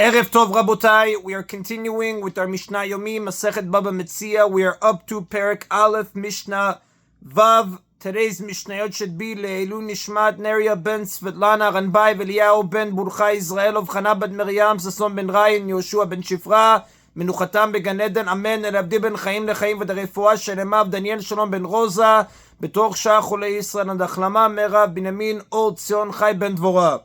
Erev Tov Rabotai, we are continuing with our Mishna Yomi, Masechet Bava Metzia. We are up to Perek Aleph, Mishnah Vav. Today's Mishnayot should be Le'elu Nishmat, Neria ben Svetlana, Ranbai, Veliyahu ben Burcha, Israel of Chana ben Miriam, Sason ben Rayin, Yoshua ben Shifra, Menuchatam began Eden, Amen, El Abdi ben Chaim lechaim, V'derefuah Shelemav, Daniel Shalom ben Rosa, B'tor Shah Chulei Yisrael, and Achlama, Merav, Binyamin, Or Tzion, Chai ben Dvorah.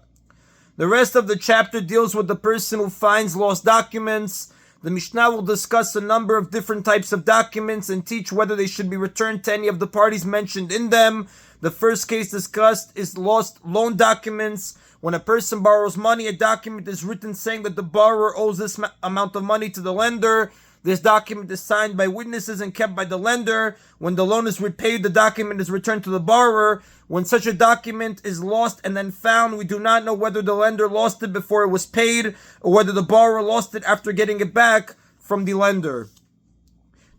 The rest of the chapter deals with the person who finds lost documents. The Mishnah will discuss a number of different types of documents and teach whether they should be returned to any of the parties mentioned in them. The first case discussed is lost loan documents. When a person borrows money, a document is written saying that the borrower owes this amount of money to the lender. This document is signed by witnesses and kept by the lender. When the loan is repaid, the document is returned to the borrower. When such a document is lost and then found, we do not know whether the lender lost it before it was paid or whether the borrower lost it after getting it back from the lender.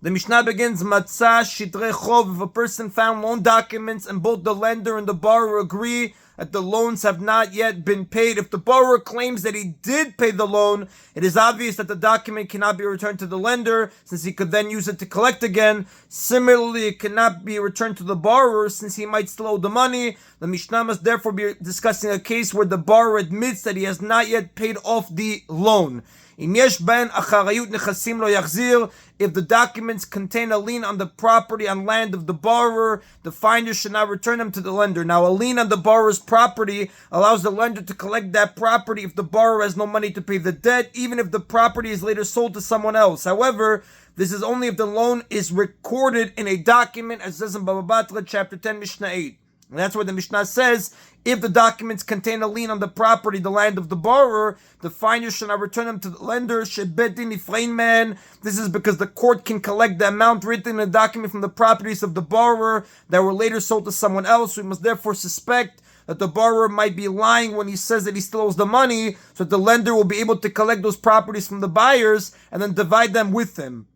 The Mishnah begins, Matzah Shitre Chov, if a person found loan documents and both the lender and the borrower agree that the loans have not yet been paid. If the borrower claims that he did pay the loan, it is obvious that the document cannot be returned to the lender, since he could then use it to collect again. Similarly, it cannot be returned to the borrower, since he might still owe the money. The Mishnah must therefore be discussing a case where the borrower admits that he has not yet paid off the loan. If the documents contain a lien on the property on land of the borrower, the finder should not return them to the lender. Now, a lien on the borrower's property allows the lender to collect that property if the borrower has no money to pay the debt, even if the property is later sold to someone else. However, this is only if the loan is recorded in a document, as it says in Bava chapter 10, Mishnah 8. And that's where the Mishnah says, if the documents contain a lien on the property, the land of the borrower, the finder should not return them to the lender. Shebedin ifrein man. This is because the court can collect the amount written in the document from the properties of the borrower that were later sold to someone else. We must therefore suspect that the borrower might be lying when he says that he still owes the money, so that the lender will be able to collect those properties from the buyers and then divide them with him.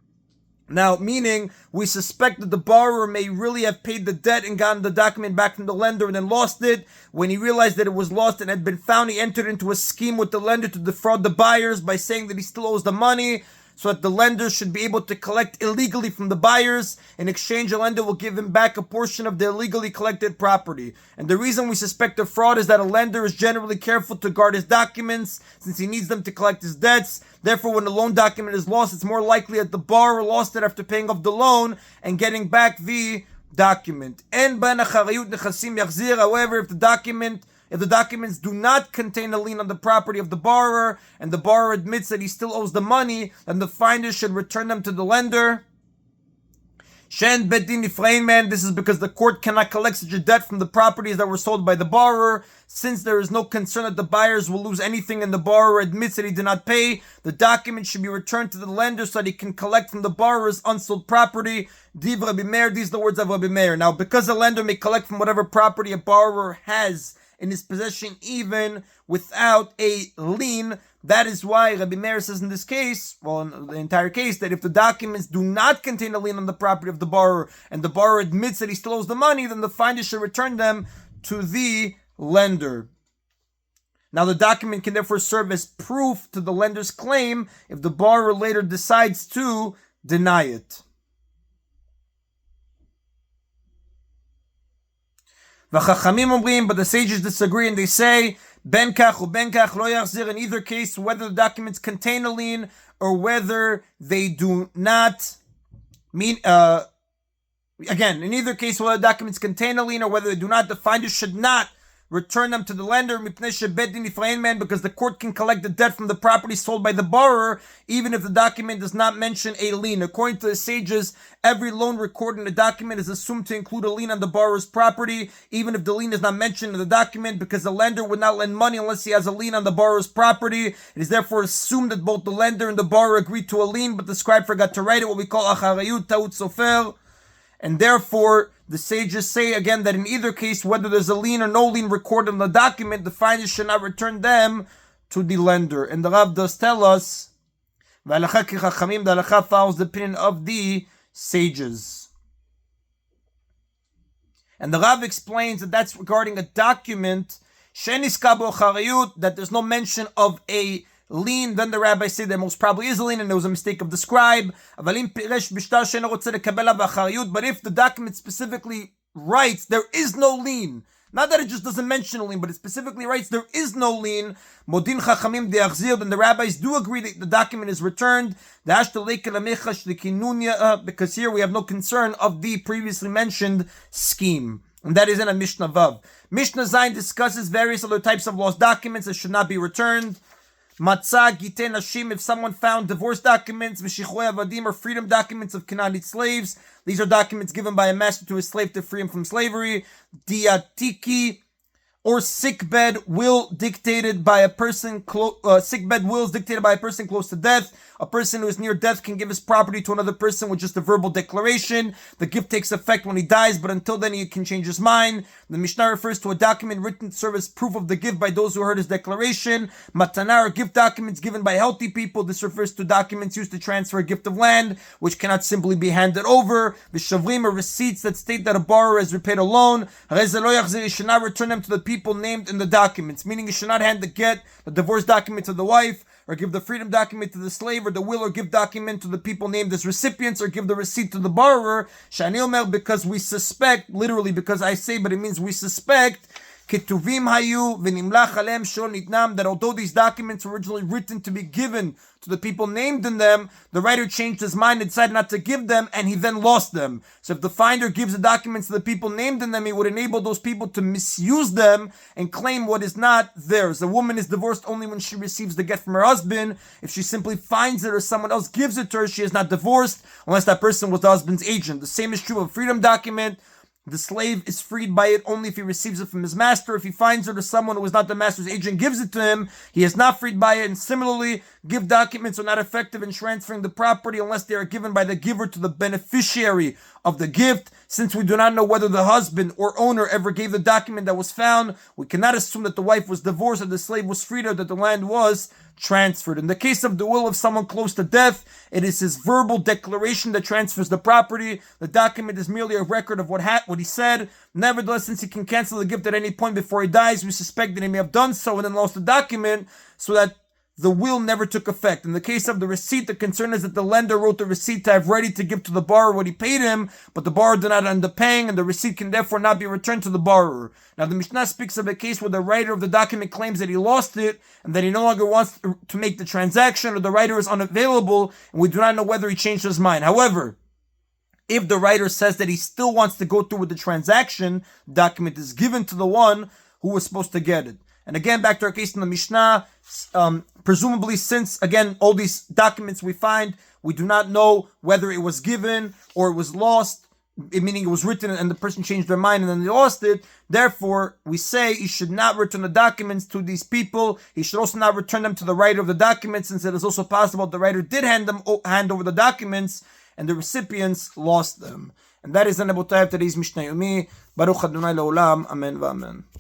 Now, meaning, we suspect that the borrower may really have paid the debt and gotten the document back from the lender and then lost it. When he realized that it was lost and had been found, he entered into a scheme with the lender to defraud the buyers by saying that he still owes the money, so that the lender should be able to collect illegally from the buyers. In exchange, the lender will give him back a portion of the illegally collected property. And the reason we suspect a fraud is that a lender is generally careful to guard his documents, since he needs them to collect his debts. Therefore, when the loan document is lost, it's more likely that the borrower lost it after paying off the loan and getting back the document. However, if the documents do not contain a lien on the property of the borrower, and the borrower admits that he still owes the money, then the finder should return them to the lender. Shen bedin ifrein man. This is because the court cannot collect such a debt from the properties that were sold by the borrower. Since there is no concern that the buyers will lose anything and the borrower admits that he did not pay, the document should be returned to the lender so that he can collect from the borrower's unsold property. Div Rabbi Meir, these are the words of Rabbi Meir. Now, because the lender may collect from whatever property a borrower has in his possession even without a lien, that is why Rabbi Meir says in this case, well, in the entire case, that if the documents do not contain a lien on the property of the borrower and the borrower admits that he still owes the money, then the finder should return them to the lender. Now, the document can therefore serve as proof to the lender's claim if the borrower later decides to deny it. But the sages disagree and they say, Ben kach u ben kach lo yachzir. In either case, whether the documents contain a lien or whether they do not, again, in either case, whether the documents contain a lien or whether they do not, the finder should not return them to the lender, because the court can collect the debt from the property sold by the borrower, even if the document does not mention a lien. According to the sages, every loan recorded in a document is assumed to include a lien on the borrower's property, even if the lien is not mentioned in the document, because the lender would not lend money unless he has a lien on the borrower's property. It is therefore assumed that both the lender and the borrower agreed to a lien, but the scribe forgot to write it, what we call acharayut taut sofer. And therefore, the sages say again that in either case, whether there's a lien or no lien recorded in the document, the finder should not return them to the lender. And the Rav does tell us, the halakha follows the opinion of the sages. And the Rav explains that that's regarding a document, that there's no mention of a lien, then the rabbis say there most probably is a lien and there was a mistake of the scribe. But if the document specifically writes there is no lien, not that it just doesn't mention a lien, but it specifically writes there is no lien, Modin Chachamim de'achzir, then the rabbis do agree that the document is returned, because here we have no concern of the previously mentioned scheme. And that is in a Mishnah Vav. Mishnah Zayin discusses various other types of lost documents that should not be returned. Matzah, Gitei Nashim, if someone found divorce documents, V'shichoi Avadim, or freedom documents of Canaanite slaves. These are documents given by a master to his slave to free him from slavery. Diatiki, or sickbed will dictated by a person, sickbed wills dictated by a person close to death. A person who is near death can give his property to another person with just a verbal declaration. The gift takes effect when he dies, but until then he can change his mind. The Mishnah refers to a document written to serve as proof of the gift by those who heard his declaration. Matana are gift documents given by healthy people. This refers to documents used to transfer a gift of land, which cannot simply be handed over. The shavrim are receipts that state that a borrower has repaid a loan. He should not return them to the people named in the documents, meaning he should not hand the divorce document to the wife, or give the freedom document to the slave, or the will or gift document to the people named as recipients, or give the receipt to the borrower. Shani Omer, because we suspect, literally because I say, but it means we suspect, Ketuvim hayu v'nimlach alem shol nitnam, that although these documents were originally written to be given to the people named in them, the writer changed his mind and decided not to give them, and he then lost them. So if the finder gives the documents to the people named in them, he would enable those people to misuse them and claim what is not theirs. A woman is divorced only when she receives the get from her husband. If she simply finds it or someone else gives it to her, she is not divorced unless that person was the husband's agent. The same is true of a freedom document. The slave is freed by it only if he receives it from his master. If he finds it or someone who is not the master's agent gives it to him, he is not freed by it. And similarly, gift documents are not effective in transferring the property unless they are given by the giver to the beneficiary of the gift. Since we do not know whether the husband or owner ever gave the document that was found, we cannot assume that the wife was divorced or the slave was freed or that the land was transferred. In the case of the will of someone close to death, it is his verbal declaration that transfers the property. The document is merely a record of what he said. Nevertheless, since he can cancel the gift at any point before he dies, we suspect that he may have done so and then lost the document, so that the will never took effect. In the case of the receipt, the concern is that the lender wrote the receipt to have ready to give to the borrower what he paid him, but the borrower did not end up paying, and the receipt can therefore not be returned to the borrower. Now, the Mishnah speaks of a case where the writer of the document claims that he lost it, and that he no longer wants to make the transaction, or the writer is unavailable, and we do not know whether he changed his mind. However, if the writer says that he still wants to go through with the transaction, the document is given to the one who was supposed to get it. And again, back to our case in the Mishnah, presumably since, again, all these documents we find, we do not know whether it was given or it was lost, meaning it was written and the person changed their mind and then they lost it. Therefore, we say he should not return the documents to these people. He should also not return them to the writer of the documents, since it is also possible the writer did hand over the documents and the recipients lost them. And that is the Nebutai of today's Mishna Yomi. Baruch Adonai Le'olam. Amen v'amen.